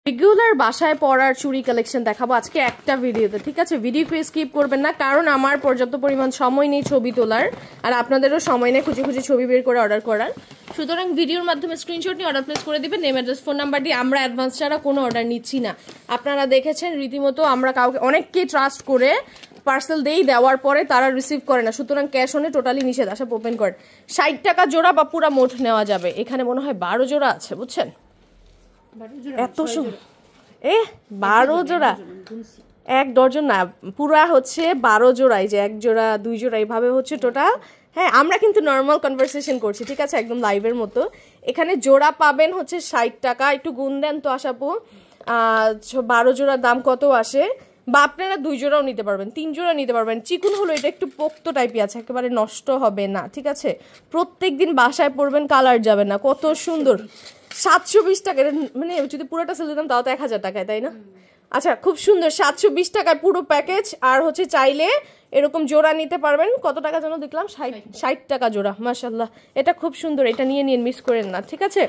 Regular বাসায় পরার চুড়ি কালেকশন দেখাবো আজকে একটা ভিডিওতে, ঠিক আছে? ভিডিওকে স্কিপ করবেন না, কারণ আমার পর্যাপ্ত পরিমাণ সময় নেই ছবি তোলার, আর আপনাদেরও সময় নেই খুঁজে খুঁজে ছবি বের করে অর্ডার করার। সুতরাং ভিডিওর মাধ্যমে স্ক্রিনশট নিয়ে অর্ডার প্লেস করে দিবেন, নেম অ্যাড্রেস ফোন নাম্বার দিয়ে। আমরা অ্যাডভান্স ছাড়া কোনো অর্ডার নিচ্ছি না। আপনারা দেখেছেন রীতিমতো আমরা কাউকে অনেককে ট্রাস্ট করে পার্সেল দেওয়ার পরে তারা রিসিভ করে না, সুতরাং ক্যাশ অনে টোটালি নিষেধ। আসা ওপেন করেন। 60 টাকা জোড়া বা পুরা মোট নেওয়া যাবে। এখানে মনে হয় 12 জোড়া আছে, বুঝছেন? এত 12 জোড়া, 1 ডজন না, পুরা হচ্ছে 12 জোড়া। এই যে 1 জোড়া 2 জোড়া এইভাবে হচ্ছে টোটাল। হ্যাঁ, আমরা কিন্তু নর্মাল কনভারসেশন করছি, ঠিক আছে, একদম লাইভের মতো। এখানে জোড়া পাবেন হচ্ছে 60 টাকা। একটু গুণ দেন তো আশাপু, 12 জোড়ার দাম কত আসে? বা আপনারা 2 জোড়াও নিতে পারবেন, 3 জোড়া নিতে পারবেন। চিকুন হলো এটা একটু পোক্ত টাইপই আছে, একেবারে নষ্ট হবে না, ঠিক আছে? প্রত্যেক দিন বাসায় পরবেন, কালার যাবে না। কত সুন্দর, 720 টাকা। মানে যদি পুরোটা সেল দিতাম তাও তো 1000 টাকায়, তাই না? আচ্ছা, খুব সুন্দর, 720 টাকায় পুরো প্যাকেজ। আর হচ্ছে চাইলে এরকম জোড়া নিতে পারবেন। কত টাকা যেন দেখলাম, 60 টাকা জোড়া। মাশাআল্লাহ, এটা খুব সুন্দর, এটা নিয়ে নিন, মিস করেন না, ঠিক আছে?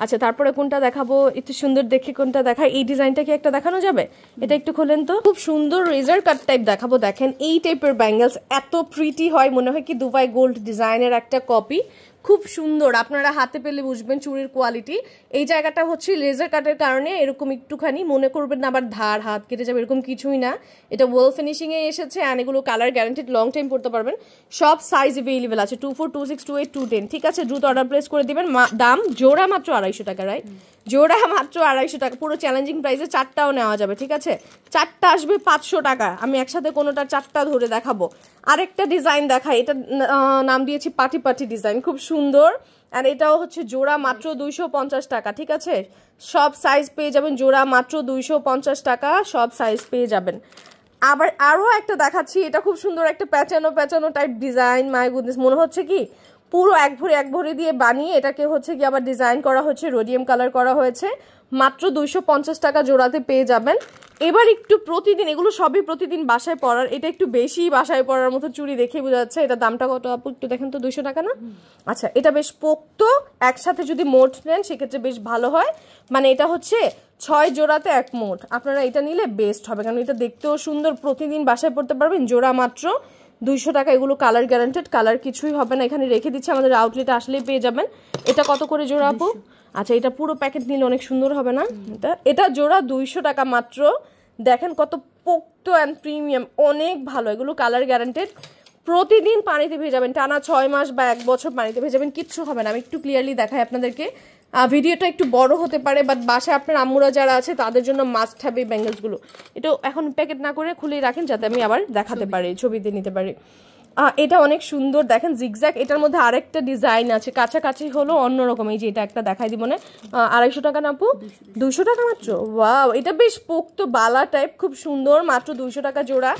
আচ্ছা, তারপরে কোনটা দেখাবো? একটু সুন্দর দেখে কোনটা দেখাই? এই ডিজাইনটা কি একটা দেখানো যাবে? এটা একটু খোলেন তো। খুব সুন্দর রেজার কাট টাইপ দেখাবো। দেখেন এই টাইপের ব্যাঙ্গেলস এত প্রিটি হয়, মনে হয় কি দুবাই গোল্ড ডিজাইনের একটা কপি। খুব সুন্দর, আপনারা হাতে পেলে বুঝবেন চুড়ির কোয়ালিটি। এই জায়গাটা হচ্ছে লেজার কাটের কারণে এরকম একটুখানি মনে করবেন না আবার ধার হাত কেটে যাবে, এরকম কিছুই না। এটা ওয়েল ফিনিশিং এ এসেছে, আর এগুলো কালার গ্যারান্টিড, লং টাইম পড়তে পারবেন। সব সাইজ অ্যাভেলেবল আছে, 24, 26, 28, 210, ঠিক আছে? দ্রুত অর্ডার প্লেস করে দিবেন। দাম জোড়া মাত্র 250 টাকা, রাইট? জোড়া মাত্র 250 টাকা, পুরো চ্যালেঞ্জিং প্রাইসে। 4টাও নেওয়া যাবে, ঠিক আছে? 4টা আসবে 500 টাকা। আমি একসাথে কোনোটা 4টা ধরে দেখাবো। আরেকটা ডিজাইন দেখাই, এটা নাম দিয়েছি পাটি পাটি ডিজাইন, খুব সুন্দর। আর এটাও হচ্ছে জোড়া মাত্র 250 টাকা, ঠিক আছে? সব সাইজ পেয়ে যাবেন, জোড়া মাত্র 250 টাকা, সব সাইজ পেয়ে যাবেন। আবার আরও একটা দেখাচ্ছি, এটা খুব সুন্দর, একটা প্যাচানো টাইপ ডিজাইন। মাই গুডনেস, মনে হচ্ছে কি পুরো এক ভরি দিয়ে বানিয়ে এটাকে হচ্ছে কি আবার ডিজাইন করা হচ্ছে, রোডিয়াম কালার করা হয়েছে। মাত্র 250 টাকা জোড়াতে পেয়ে যাবেন। এবার একটু প্রতিদিন, এগুলো সবই প্রতিদিন বাসায় পরার, এটা একটু বেশি বাসায় পরার মতো চুড়ি দেখে বোঝা যাচ্ছে। এটা দামটা কত আপু একটু দেখেন তো? 200 টাকা না? আচ্ছা, এটা বেশ পোক্ত, একসাথে যদি মোট নেন সেক্ষেত্রে বেশ ভালো হয়। মানে এটা হচ্ছে 6 জোড়াতে 1 মোট। আপনারা এটা নিলে বেস্ট হবে, কারণ এটা দেখতেও সুন্দর, প্রতিদিন বাসায় পরতে পারবেন। জোড়া মাত্র 200 টাকা। এগুলো কালার গ্যারান্টেড, কালার কিছুই হবে না। এখানে রেখে দিচ্ছে, আমাদের আউটলেটে আসলেই পেয়ে যাবেন। এটা কত করে জোড়া আপু? আচ্ছা, এটা পুরো প্যাকেট নিলে অনেক সুন্দর হবে না? এটা জোড়া 200 টাকা মাত্র। দেখেন কত পোক্ত অ্যান্ড প্রিমিয়াম, অনেক ভালো। এগুলো কালার গ্যারান্টেড, প্রতিদিন পানিতে ভেজাবেন, টানা 6 মাস বা 1 বছর পানিতে ভেজাবেন, কিচ্ছু হবে না। আমি একটু ক্লিয়ারলি দেখাই আপনাদেরকে। ভিডিওটা একটু বড় হতে পারে, বাট বাসায় আপনার আম্মুরা যারা আছে তাদের জন্য মাস্ট হ্যাভ এই ব্যাঙ্গেলসগুলো। এটা এখন প্যাকেট না করে খুলেই রাখেন, যাতে আমি আবার দেখাতে পারি, ছবিতে নিতে পারি। এটা অনেক সুন্দর, দেখেন জিগজ্যাগ। এটার মধ্যে আরেকটা ডিজাইন আছে, কাছাকাছি হলো অন্যরকম। এই যে এটা একটা দেখাই দিব না, 250 টাকা না আপু? 200 টাকা মাত্র। ওয়াও, এটা বেশ পোক্ত বালা টাইপ, খুব সুন্দর, মাত্র 200 টাকা জোড়া।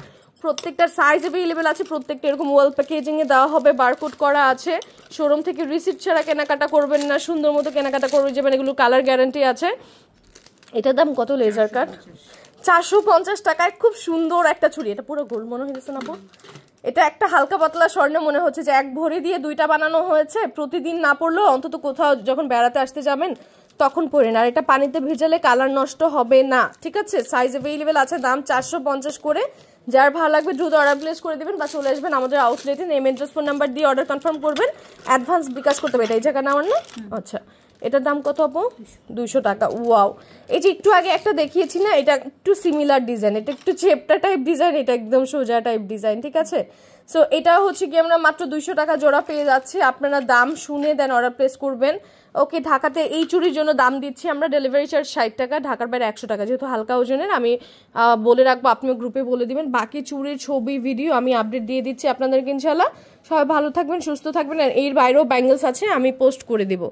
প্রত্যেকটার সাইজ অ্যাভেলেবেল আছে, প্রত্যেকটা এরকম ওয়েল প্যাকেজিং এ দেওয়া হবে, বারকোড করা আছে। শোরুম থেকে রিসিপ্ট ছাড়া কেনাকাটা করবেন না, সুন্দর মতো কেনাকাটা করে যাবেন। এগুলো কালার গ্যারান্টি আছে। এটার দাম কত? লেজার কাট 450 টাকায় খুব সুন্দর একটা ছুরি। এটা পুরো গোল মনে হয়েছে না আপু? এটা একটা হালকা পাতলা স্বর্ণ মনে হচ্ছে, যে 1 ভরি দিয়ে 2টা বানানো হয়েছে। প্রতিদিন না পড়লেও অন্তত কোথাও যখন বেড়াতে আসতে যাবেন তখন পরেন। আর এটা পানিতে ভেজালে কালার নষ্ট হবে না, ঠিক আছে? সাইজ অ্যাভেলেবেল আছে, দাম 450 করে। যার ভালো লাগবে দ্রুত অর্ডার প্লেস করে দিবেন বা চলে আসবেন আমাদের আউটলেটে। নেম অ্যাড্রেস ফোন নাম্বার দিয়ে অর্ডার কনফার্ম করবেন, অ্যাডভান্স বিকাশ করতে হবে। এটা এই জায়গা নেওয়ার না? আচ্ছা, এটার দাম কত আপু? 200 টাকা। ওয়াও, এই যে একটু আগে একটা দেখিয়েছি না, এটা একটু সিমিলার ডিজাইন, এটা একটু চেপটা টাইপ ডিজাইন, এটা একদম সোজা টাইপ ডিজাইন, ঠিক আছে? সো এটা হচ্ছে কি আমরা মাত্র 200 টাকা জোড়া পেয়ে যাচ্ছি। আপনারা দাম শুনে দেন অর্ডার প্লেস করবেন। ওকে, ঢাকাতে এই চুরির জন্য দাম দিচ্ছি আমরা, ডেলিভারি চার্জ 60 টাকা, ঢাকার বাইরে 100 টাকা। যেহেতু হালকা ওজনের, আমি বলে রাখবো, আপনিও গ্রুপে বলে দিবেন। বাকি চুরির ছবি ভিডিও আমি আপডেট দিয়ে দিচ্ছি আপনাদেরকে ইনশাল্লাহ। সবাই ভালো থাকবেন, সুস্থ থাকবেন। আর এর বাইরেও ব্যাঙ্গেলস আছে, আমি পোস্ট করে দেবো।